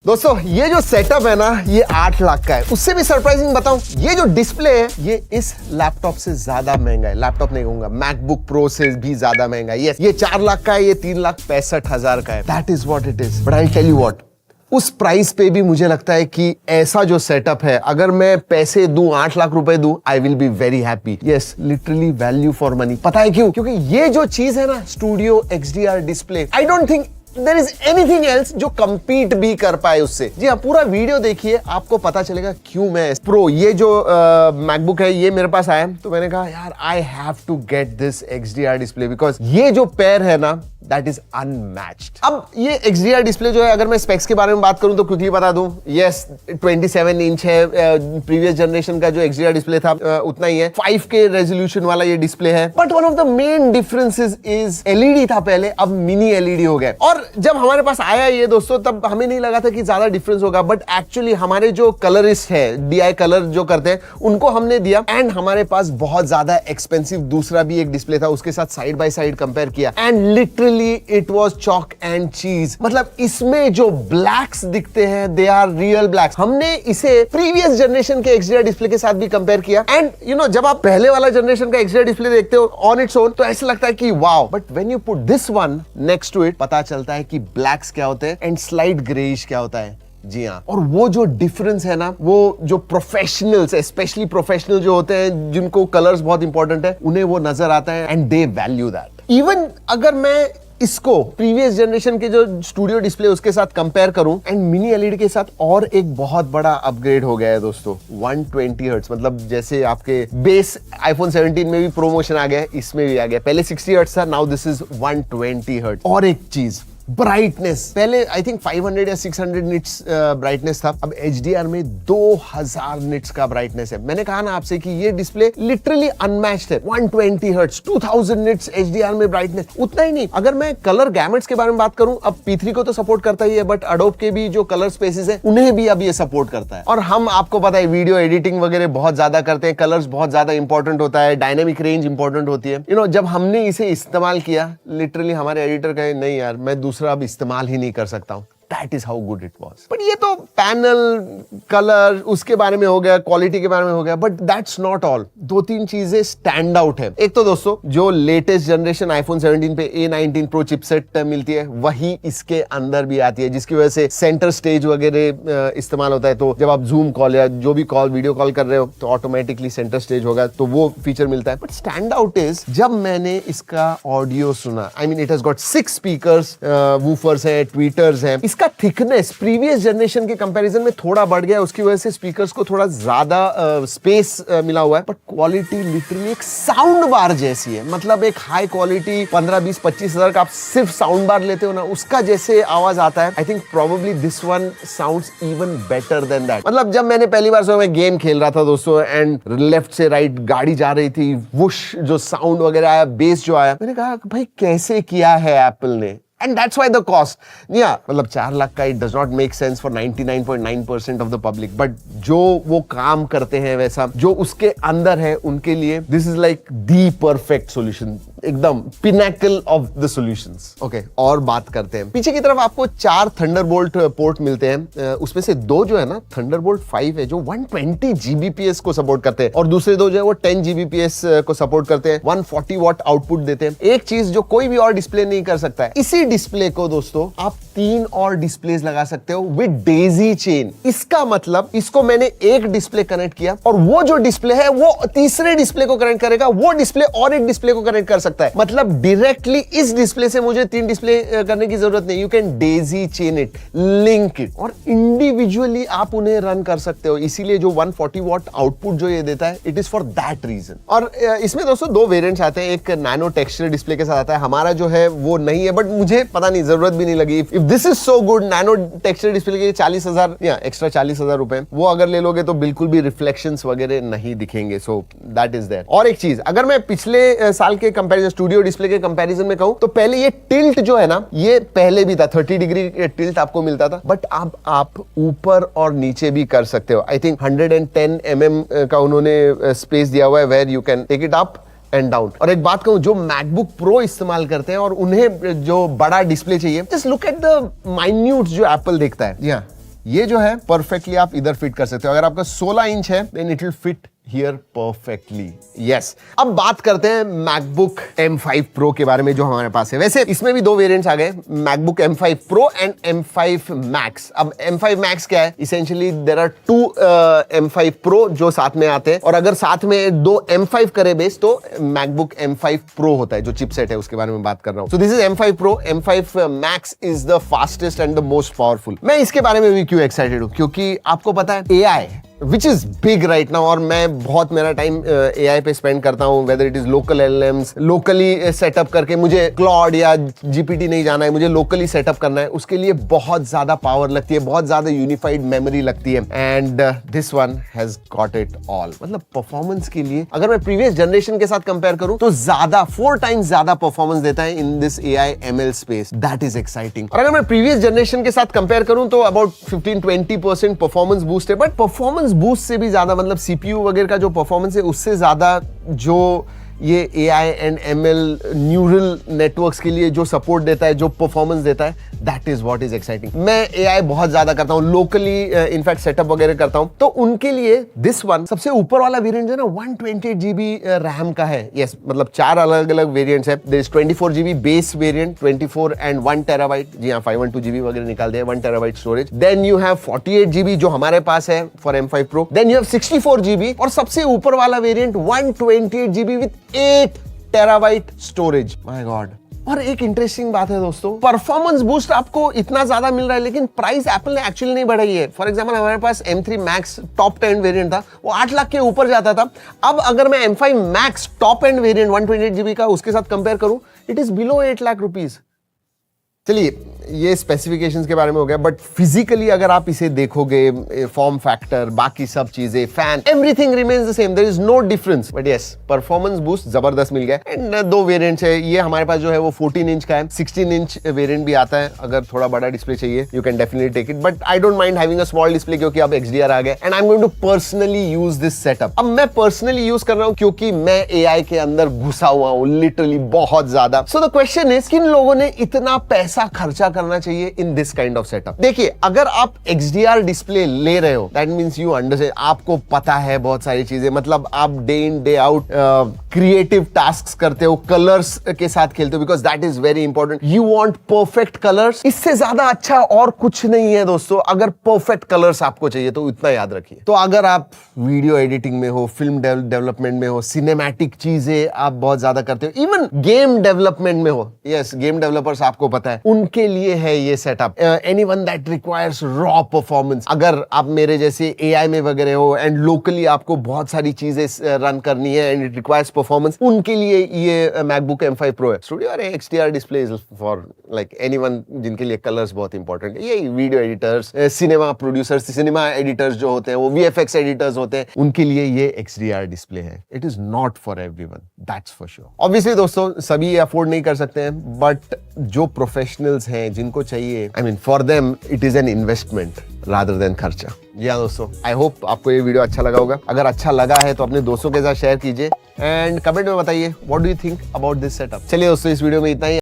दोस्तों ये जो सेटअप है ना ये 8 लाख का है। उससे भी सरप्राइजिंग बताऊं, ये जो डिस्प्ले है ये इस लैपटॉप से ज्यादा महंगा है। लैपटॉप नहीं कहूंगा, मैकबुक प्रो से भी ज्यादा महंगा है। ये 4 लाख का है, ये 3,65,000 का है। That is what it is. But I tell you what, उस प्राइस पे भी मुझे लगता है कि ऐसा जो सेटअप है, अगर मैं पैसे दूं, 8 लाख रुपए दूं, I will be very happy. Yes, literally value for money. पता है क्यों? क्योंकि ये जो चीज है ना, studio XDR display, I don't think there is anything else जो कंपीट भी कर पाए उससे। जी हाँ, पूरा वीडियो देखिए, आपको पता चलेगा क्यों मैं प्रो ये जो मैकबुक है ये मेरे पास आया, तो मैंने कहा यार I have to get this XDR display because ये जो पेयर है ना दैट इज अनमैच्ड। अब ये XDR डिस्प्ले जो है, अगर मैं स्पेक्स के बारे में बात करूं तो क्विकली बता दूं, यस 27 इंच है। प्रीवियस जनरेशन का जो XDR डिस्प्ले था उतना ही है। 5K रेजोल्यूशन वाला ये डिस्प्ले है। But one of the main differences is LED था पहले, अब मिनी LED हो गया। और जब हमारे पास आया ये दोस्तों, तब हमें नहीं लगा था कि ज्यादा डिफरेंस होगा, बट एक्चुअली हमारे जो कलरिस्ट है, DI कलर जो करते हैं, उनको हमने दिया एंड हमारे पास बहुत ज्यादा एक्सपेंसिव दूसरा भी एक डिस्प्ले था, उसके साथ साइड बाय साइड कंपेयर किया and literally it was chalk and चीज। मतलब इसमें जो ब्लैक्स दिखते हैं दे आर रियल ब्लैक्स। हमने इसे प्रीवियस जनरेशन के XDR डिस्प्ले के साथ भी कंपेयर किया एंड यू नो, जब आप पहले वाला जनरेशन का XDR डिस्प्ले देखते हो ऑन इट्स ओन तो ऐसा लगता है कि wow, but when you put this one next to it, पता चलता है कि ब्लैक्स क्या होते हैं एंड स्लाइट ग्रेइश क्या होता है। जी हाँ, और वो जो डिफरेंस है ना, वो जो प्रोफेशनल्स, स्पेशली प्रोफेशनल जो होते हैं, जिनको कलर्स बहुत इंपॉर्टेंट है, उन्हें वो नजर आता है and they value that. Even अगर मैं इसको प्रीवियस जनरेशन के जो स्टूडियो डिस्प्ले उसके साथ कंपेयर करूं एंड मिनी LED के साथ, और एक बहुत बड़ा अपग्रेड हो गया है दोस्तों, 120 हर्ट्ज। मतलब जैसे आपके बेस iPhone 17 में भी प्रोमोशन आ गया है, इसमें भी आ गया। पहले 60 हर्ट्ज था, नाउ दिस इज 120 हर्ट्ज। और एक चीज, ब्राइटनेस, पहले आई थिंक 500 या 600 निट्स ब्राइटनेस था, अब HDR में 2000 निट्स का ब्राइटनेस है। मैंने कहा ना आपसे कि ये डिस्प्ले लिटरली अनमैच्ड है। 120 हर्ट्ज, 2000 निट्स HDR में ब्राइटनेस। उतना ही नहीं, अगर मैं कलर गैमेट्स के बारे में बात करूं, अब P3 को तो सपोर्ट करता ही है, बट Adobe के भी जो कलर स्पेसेस है उन्हें भी अब ये सपोर्ट करता है। और हम, आपको पता है, वीडियो एडिटिंग वगैरह बहुत ज्यादा करते हैं, कलर्स बहुत ज्यादा इंपॉर्टेंट होता है, डायनेमिक रेंज इंपॉर्टेंट होती है। यू नो, जब हमने इसे इस्तेमाल किया, लिटरली हमारे एडिटर कहे नहीं यार, मैं दूसरा अब इस्तेमाल ही नहीं कर सकता हूं। That is how good it was. But ये तो पैनल, कलर, उसके बारे में हो गया, क्वालिटी के बारे में हो गया, बट दैट्स नॉट ऑल। 2-3 चीजें स्टैंड आउट है। एक तो दोस्तों, जो लेटेस्ट जनरेशन iPhone 17 पे A19 Pro चिपसेट मिलती है, वही इसके अंदर भी आती है, जिसकी वजह से सेंटर स्टेज वगैरह इस्तेमाल होता है। तो जब आप जूम कॉल या जो भी कॉल, वीडियो कॉल कर रहे हो, तो ऑटोमेटिकली सेंटर स्टेज होगा, तो वो फीचर मिलता है। बट स्टैंड आउट इज, जब मैंने इसका ऑडियो सुना, I mean it has got 6 speakers, woofers है, ट्वीटर्स है। इसका थिकनेस प्रीवियस जनरेशन के कंपैरिजन में थोड़ा बढ़ गया, उसकी वजह से स्पीकर्स को थोड़ा ज्यादा स्पेस मिला हुआ है। बट क्वालिटी लिटरली एक साउंड बार जैसी है। मतलब एक हाई क्वालिटी 15, 20, 25 हजार का आप सिर्फ साउंड बार लेते हो ना, उसका जैसे आवाज आता है, I think probably this one sounds even better than that. मतलब जब मैंने पहली बार मैं गेम खेल रहा था दोस्तों, एंड लेफ्ट से राइट गाड़ी जा रही थी, वुश जो साउंड वगैरह आया, बेस जो आया, मैंने कहा भाई कैसे किया है एप्पल ने। And that's why the cost, yeah, मतलब 4 लाख का it does not make sense for 99.9% of the public, but जो वो काम करते हैं वैसा, जो उसके अंदर है, उनके लिए this is like the perfect solution, एकदम pinnacle of the solutions. Okay, और बात करते हैं, पीछे की तरफ आपको 4 थंडरबोल्ट पोर्ट मिलते हैं, उसमें से 2 जो है ना थंडरबोल्ट 5 है, जो 120 Gbps को सपोर्ट करते हैं, और दूसरे 2 जो है वो 10 Gbps को सपोर्ट करते हैं, 140 वॉट आउटपुट देते हैं। एक चीज जो कोई भी और डिस्प्ले नहीं कर सकता है, इसी डिस्प्ले को दोस्तों आप 3 और डिस्प्लेस लगा सकते हो विद डेजी चेन। इसका मतलब, इसको मैंने एक डिस्प्ले कनेक्ट किया और वो जो डिस्प्ले है वो तीसरे डिस्प्ले को कनेक्ट करेगा, वो डिस्प्ले और एक डिस्प्ले को कनेक्ट कर सकता है। मतलब डायरेक्टली इस डिस्प्ले से मुझे 3 डिस्प्ले करने की जरूरत नहीं, you can Daisy chain it, link it, और इंडिविजुअली आप उन्हें रन कर सकते हो। इसीलिए जो 140 वॉट आउटपुट जो ये देता है, it is for that reason. और इसमें दोस्तों 2 वेरिएंट्स आते हैं, एक नैनो टेक्सचर डिस्प्ले के साथ आता है, हमारा जो है वो नहीं है, बट मुझे पता नहीं, जरूरत भी नहीं लगी। If this is so good, nano texture display के 40,000 या एक्स्ट्रा 40,000 रुपए, वो अगर ले लोगे तो बिल्कुल भी रिफ्लेक्शंस वगैरह नहीं दिखेंगे। So that is there. और एक चीज, अगर मैं पिछले साल के कंपैरिजन, स्टूडियो डिस्प्ले के कंपैरिजन में कहूं, तो पहले ये टिल्ट जो है ना, ये पहले भी था, 30 डिग्री टिल्ट आपको मिलता था, बट अब आप ऊपर और नीचे भी कर सकते हो। आई थिंक 110 mm का उन्होंने स्पेस दिया हुआ है, where you can take it up and down. और एक बात कहूं, जो मैकबुक प्रो इस्तेमाल करते हैं और उन्हें जो बड़ा डिस्प्ले चाहिए, just look at the minute जो एप्पल देखता है। जी हाँ, ये जो है परफेक्टली आप इधर फिट कर सकते हो। अगर आपका 16 इंच है then it will fit here perfectly. Yes, अब बात करते हैं मैकबुक M5 Pro के बारे में जो हमारे पास है। वैसे इसमें भी दो वेरिएंट्स आ गए, MacBook M5 Pro and M5 Max। अब M5 Max क्या है? Essentially there are two M5 Pro जो साथ में आते हैं, और अगर साथ में दो M5 करे बेस तो मैकबुक M5 Pro होता है, जो चिपसेट है उसके बारे में बात कर रहा हूं। So this is M5 Pro। M5 Max is the fastest and the most powerful. मैं इसके बारे में भी क्यों एक्साइटेड हूं? क्योंकि आपको पता है AI which is big right now, और मैं बहुत मेरा टाइम AI पे स्पेंड करता हूँ, whether it is local LLMs, locally setup करके। मुझे क्लॉड या GPT नहीं जाना है, मुझे लोकली सेटअप करना है, उसके लिए बहुत ज्यादा पावर लगती है, बहुत ज्यादा यूनिफाइड मेमोरी लगती है, and this one has got it all. मतलब परफॉर्मेंस के लिए अगर मैं प्रीवियस जनरेशन के साथ कंपेयर करूं तो ज्यादा 4 टाइम्स ज्यादा परफॉर्मेंस देता है in this AI ML space. That is exciting. और अगर मैं प्रीवियस जनरेशन के साथ कंपेयर करूं तो अबाउट 15-20% परफॉर्मेंस बूस्ट है, बट परफॉर्मेंस बूस्ट से भी ज्यादा, मतलब CPU वगैरह का जो परफॉर्मेंस है उससे ज्यादा जो ये AI and ML neural networks के लिए जो सपोर्ट देता है, जो परफॉर्मेंस देता है, that is what is exciting. मैं AI बहुत ज्यादा करता हूं, लोकली इनफैक्ट सेटअप वगैरह करता हूं, तो उनके लिए दिस वन सबसे ऊपर वाला वेरिएंट जो है ना 128 GB रैम का है। यस, मतलब 4 अलग अलग वेरिएंट्स है। There is 24 GB base variant, 24 and 1 TB, जी हाँ 512 GB वगैरह निकाल दिया, 1 TB storage. Then you have 48 GB जो हमारे पास है for M5 Pro। Then you have 64 GB, और सबसे ऊपर वाला variant 128 GB with 8 TB storage. My god. और एक इंटरेस्टिंग बात है दोस्तों, परफॉर्मेंस बूस्ट आपको इतना ज्यादा मिल रहा है, लेकिन प्राइस एप्पल ने एक्चुअली नहीं बढ़ाई है। फॉर एग्जांपल हमारे पास M3 Max top end variant था, वो 8 लाख के ऊपर जाता था। अब अगर मैं M5 Max top end variant 128 GB का उसके साथ कंपेयर करूं, it is below 8 lakh rupees. चलिए, ये स्पेसिफिकेशंस के बारे में हो गया, बट फिजिकली अगर आप इसे देखोगे, फॉर्म फैक्टर, बाकी सब चीजें, fan, everything remains the same, there is no difference. But yes, performance boost जबरदस्त मिल गया। एंड दो वेरिएंट्स है, ये हमारे पास जो है वो 14 इंच का है, 16 इंच वेरिएंट भी आता है। अगर थोड़ा बड़ा डिस्प्ले चाहिए you can definitely take it, but I don't mind having a small display, क्योंकि अब XDR आ गया and I am going to personally use this setup. अब मैं पर्सनली यूज कर रहा हूं क्योंकि मैं AI के अंदर घुसा हुआ हूं, लिटरली बहुत ज्यादा। सो द क्वेश्चन इज, किन लोगों ने इतना पैसा खर्चा करना चाहिए in this kind of setup? देखिए, अगर आप XDR डिस्प्ले ले रहे हो, दैट मींस यू अंडरस्टैंड, आपको पता है बहुत सारी चीजें, मतलब आप day in day out creative tasks करते हो, कलर्स के साथ खेलते हो, because that is very important. You want perfect colours. इससे ज्यादा अच्छा और कुछ नहीं है दोस्तों। अगर परफेक्ट कलर्स आपको चाहिए तो इतना याद रखिए। तो अगर आप वीडियो एडिटिंग में हो, फिल्म डेवलपमेंट में हो, सिनेमैटिक चीजें आप बहुत ज्यादा करते हो, इवन गेम डेवलपमेंट में हो, यस गेम डेवलपर्स आपको पता है, उनके लिए है ये setup. Anyone that requires raw performance. अगर आप मेरे जैसे AI में वगैरह हो एंड लोकली आपको बहुत सारी चीजें रन करनी है एंड इट रिक्वायर्स परफॉर्मेंस, उनके लिए ये मैकबुक M5 Pro है। स्टूडियो और XDR display is for like anyone जिनके लिए कलर्स बहुत इंपॉर्टेंट है। ये video editors, cinema producers, cinema editors जो होते हैं, वो VFX एडिटर्स होते हैं, उनके लिए ये XDR डिस्प्ले है। It is not for everyone, that's for sure. Obviously दोस्तों सभी अफोर्ड नहीं कर सकते हैं, बट जो प्रोफेशनल्स हैं जिनको चाहिए, I mean for them it is an investment rather than खर्चा। जी हाँ दोस्तों, आई होप आपको ये वीडियो अच्छा लगा होगा। अगर अच्छा लगा है तो अपने दोस्तों के साथ शेयर कीजिए एंड कमेंट में बताइए what do you think about this setup. चलिए दोस्तों, इस वीडियो में इतना ही।